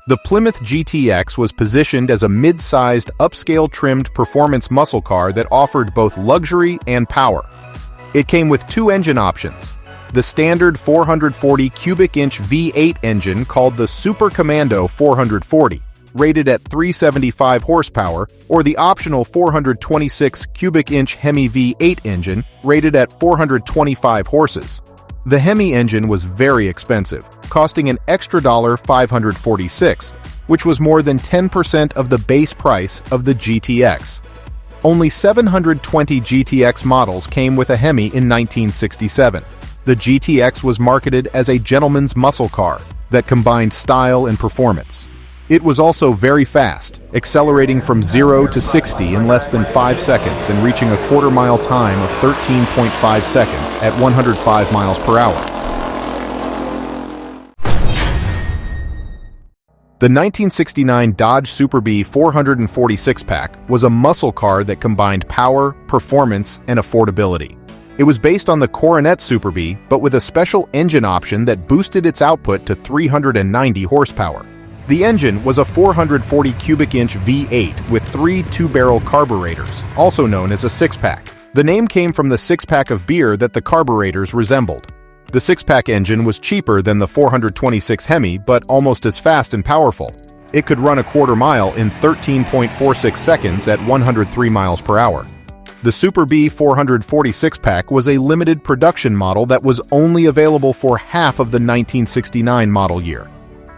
The Plymouth GTX was positioned as a mid-sized, upscale-trimmed performance muscle car that offered both luxury and power. It came with two engine options: the standard 440 cubic inch V8 engine called the Super Commando 440, rated at 375 horsepower, or the optional 426 cubic inch Hemi V8 engine, rated at 425 horses. The Hemi engine was very expensive, costing an extra $546, which was more than 10% of the base price of the GTX. Only 720 GTX models came with a Hemi in 1967. The GTX was marketed as a gentleman's muscle car that combined style and performance. It was also very fast, accelerating from 0 to 60 in less than 5 seconds and reaching a quarter-mile time of 13.5 seconds at 105 miles per hour. The 1969 Dodge Super Bee 446-pack was a muscle car that combined power, performance, and affordability. It was based on the Coronet Super Bee, but with a special engine option that boosted its output to 390 horsepower. The engine was a 440 cubic inch V8 with 3 two-barrel carburetors, also known as a six-pack. The name came from the six-pack of beer that the carburetors resembled. The six-pack engine was cheaper than the 426 Hemi, but almost as fast and powerful. It could run a quarter mile in 13.46 seconds at 103 miles per hour. The Super Bee 446-pack was a limited production model that was only available for half of the 1969 model year.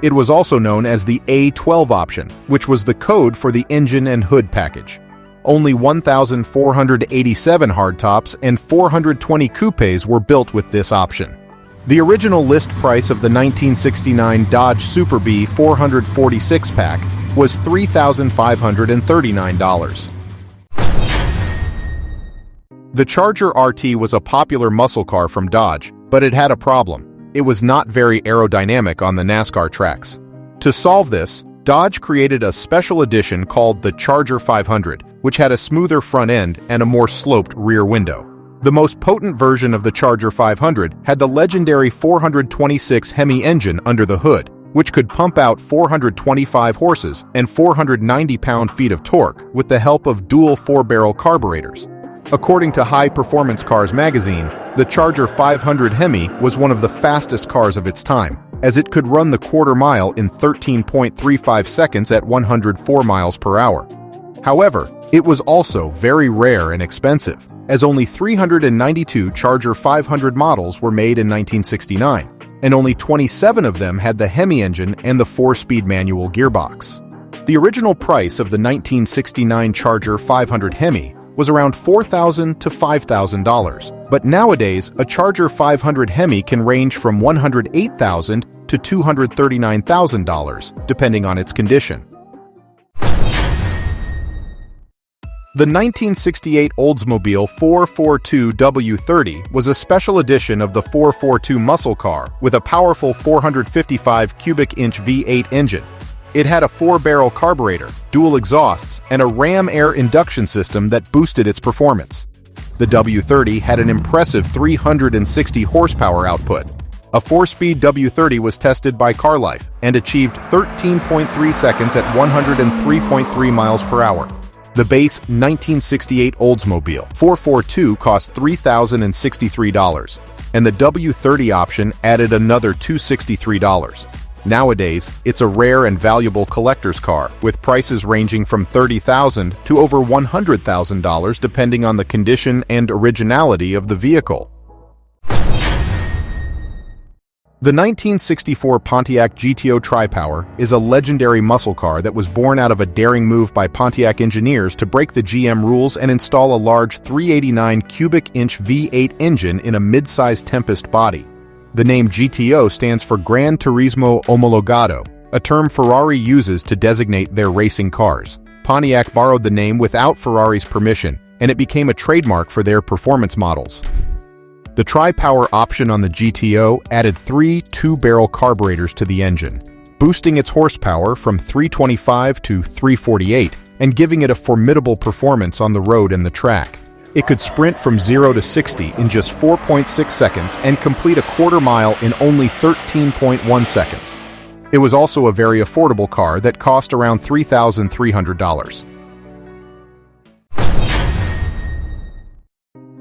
It was also known as the A12 option, which was the code for the engine and hood package. Only 1,487 hardtops and 420 coupes were built with this option. The original list price of the 1969 Dodge Super Bee 446-pack was $3,539. The Charger RT was a popular muscle car from Dodge, but it had a problem. It was not very aerodynamic on the NASCAR tracks. To solve this, Dodge created a special edition called the Charger 500, which had a smoother front end and a more sloped rear window. The most potent version of the Charger 500 had the legendary 426 Hemi engine under the hood, which could pump out 425 horses and 490 pound-feet of torque with the help of dual 4-barrel carburetors. According to High Performance Cars magazine, the Charger 500 Hemi was one of the fastest cars of its time, as it could run the quarter mile in 13.35 seconds at 104 miles per hour. However, it was also very rare and expensive, as only 392 Charger 500 models were made in 1969, and only 27 of them had the Hemi engine and the 4-speed manual gearbox. The original price of the 1969 Charger 500 Hemi was around $4,000 to $5,000, but nowadays a Charger 500 Hemi can range from $108,000 to $239,000, depending on its condition. The 1968 Oldsmobile 442 W30 was a special edition of the 442 muscle car with a powerful 455 cubic inch V8 engine. It had a 4-barrel carburetor, dual exhausts, and a ram air induction system that boosted its performance. The W30 had an impressive 360 horsepower output. A 4-speed W30 was tested by CarLife and achieved 13.3 seconds at 103.3 miles per hour. The base 1968 Oldsmobile 442 cost $3,063, and the W30 option added another $263. Nowadays, it's a rare and valuable collector's car, with prices ranging from $30,000 to over $100,000 depending on the condition and originality of the vehicle. The 1964 Pontiac GTO Tri-Power is a legendary muscle car that was born out of a daring move by Pontiac engineers to break the GM rules and install a large 389 cubic inch V8 engine in a mid-size Tempest body. The name GTO stands for Gran Turismo Omologado, a term Ferrari uses to designate their racing cars. Pontiac borrowed the name without Ferrari's permission, and it became a trademark for their performance models. The Tri-Power option on the GTO added 3 two-barrel carburetors to the engine, boosting its horsepower from 325 to 348 and giving it a formidable performance on the road and the track. It could sprint from 0 to 60 in just 4.6 seconds and complete a quarter mile in only 13.1 seconds. It was also a very affordable car that cost around $3,300.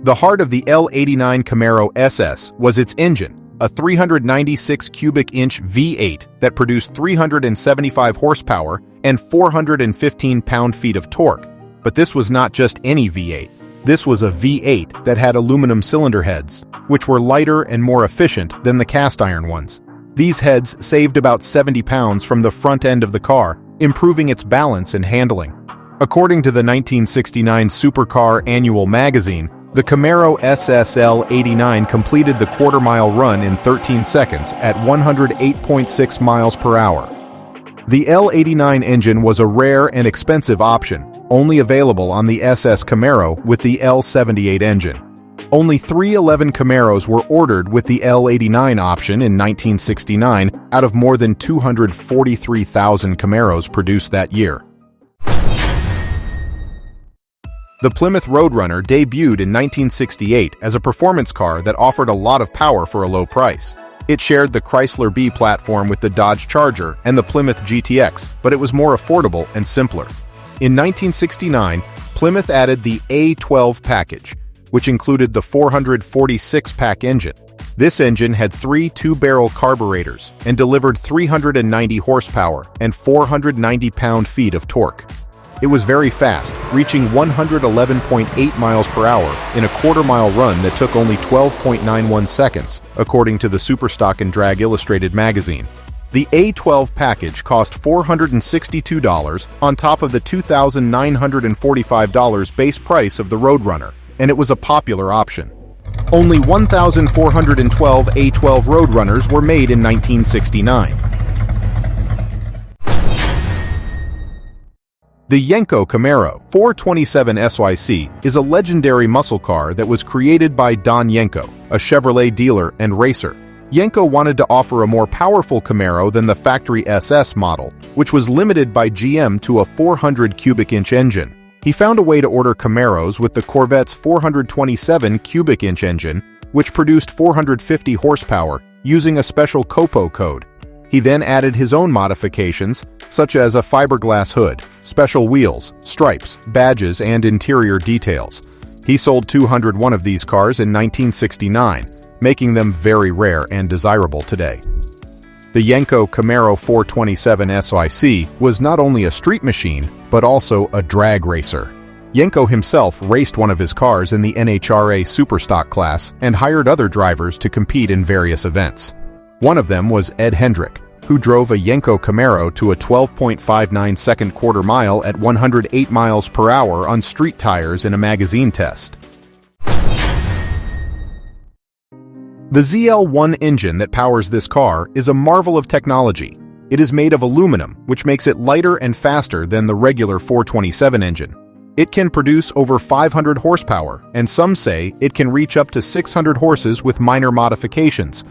The heart of the L89 Camaro SS was its engine, a 396 cubic inch V8 that produced 375 horsepower and 415 pound-feet of torque. But this was not just any V8. This was a V8 that had aluminum cylinder heads, which were lighter and more efficient than the cast iron ones. These heads saved about 70 pounds from the front end of the car, improving its balance and handling. According to the 1969 Supercar Annual Magazine, the Camaro SS L89 completed the quarter-mile run in 13 seconds at 108.6 miles per hour. The L89 engine was a rare and expensive option, only available on the SS Camaro with the L78 engine. Only 311 Camaros were ordered with the L89 option in 1969 out of more than 243,000 Camaros produced that year. The Plymouth Roadrunner debuted in 1968 as a performance car that offered a lot of power for a low price. It shared the Chrysler B platform with the Dodge Charger and the Plymouth GTX, but it was more affordable and simpler. In 1969, Plymouth added the A12 package, which included the 446-pack engine. This engine had 3 two-barrel carburetors and delivered 390 horsepower and 490 pound-feet of torque. It was very fast, reaching 111.8 miles per hour in a quarter-mile run that took only 12.91 seconds, according to the Superstock and Drag Illustrated magazine. The A12 package cost $462 on top of the $2,945 base price of the Roadrunner, and it was a popular option. Only 1,412 A12 Roadrunners were made in 1969. The Yenko Camaro 427 SYC is a legendary muscle car that was created by Don Yenko, a Chevrolet dealer and racer. Yenko wanted to offer a more powerful Camaro than the factory SS model, which was limited by GM to a 400 cubic inch engine. He found a way to order Camaros with the Corvette's 427 cubic inch engine, which produced 450 horsepower, using a special COPO code. He then added his own modifications, such as a fiberglass hood, special wheels, stripes, badges, and interior details. He sold 201 of these cars in 1969, making them very rare and desirable today. The Yenko Camaro 427 SYC was not only a street machine, but also a drag racer. Yenko himself raced one of his cars in the NHRA Superstock class and hired other drivers to compete in various events. One of them was Ed Hendrick, who drove a Yenko Camaro to a 12.59-second quarter mile at 108 miles per hour on street tires in a magazine test. The ZL1 engine that powers this car is a marvel of technology. It is made of aluminum, which makes it lighter and faster than the regular 427 engine. It can produce over 500 horsepower, and some say it can reach up to 600 horses with minor modifications.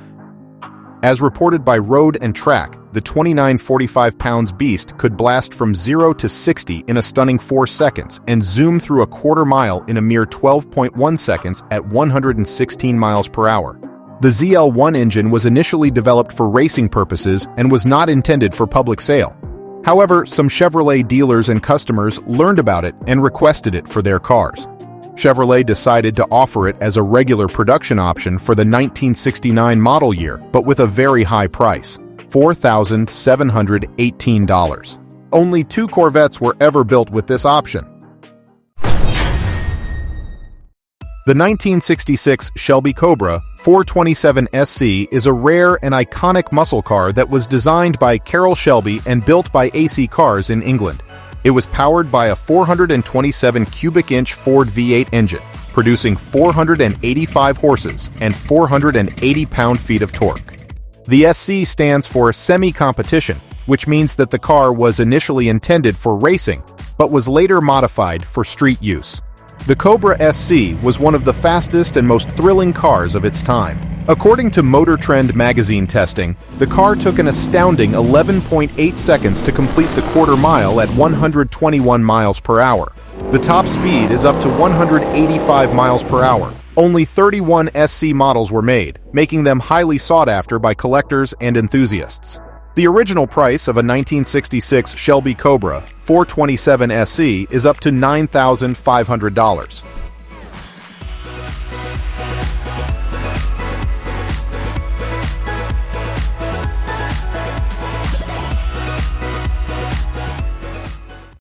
As reported by Road and Track, the 2945 pounds beast could blast from 0 to 60 in a stunning 4 seconds and zoom through a quarter mile in a mere 12.1 seconds at 116 miles per hour. The ZL1 engine was initially developed for racing purposes and was not intended for public sale. However, some Chevrolet dealers and customers learned about it and requested it for their cars. Chevrolet decided to offer it as a regular production option for the 1969 model year, but with a very high price, $4,718. Only 2 Corvettes were ever built with this option. The 1966 Shelby Cobra 427 SC is a rare and iconic muscle car that was designed by Carroll Shelby and built by AC Cars in England. It was powered by a 427 cubic inch Ford V8 engine, producing 485 horses and 480 pound-feet of torque. The SC stands for semi-competition, which means that the car was initially intended for racing, but was later modified for street use. The Cobra SC was one of the fastest and most thrilling cars of its time. According to Motor Trend magazine testing, the car took an astounding 11.8 seconds to complete the quarter mile at 121 miles per hour. The top speed is up to 185 miles per hour. Only 31 SC models were made, making them highly sought after by collectors and enthusiasts. The original price of a 1966 Shelby Cobra 427 SE is up to $9,500.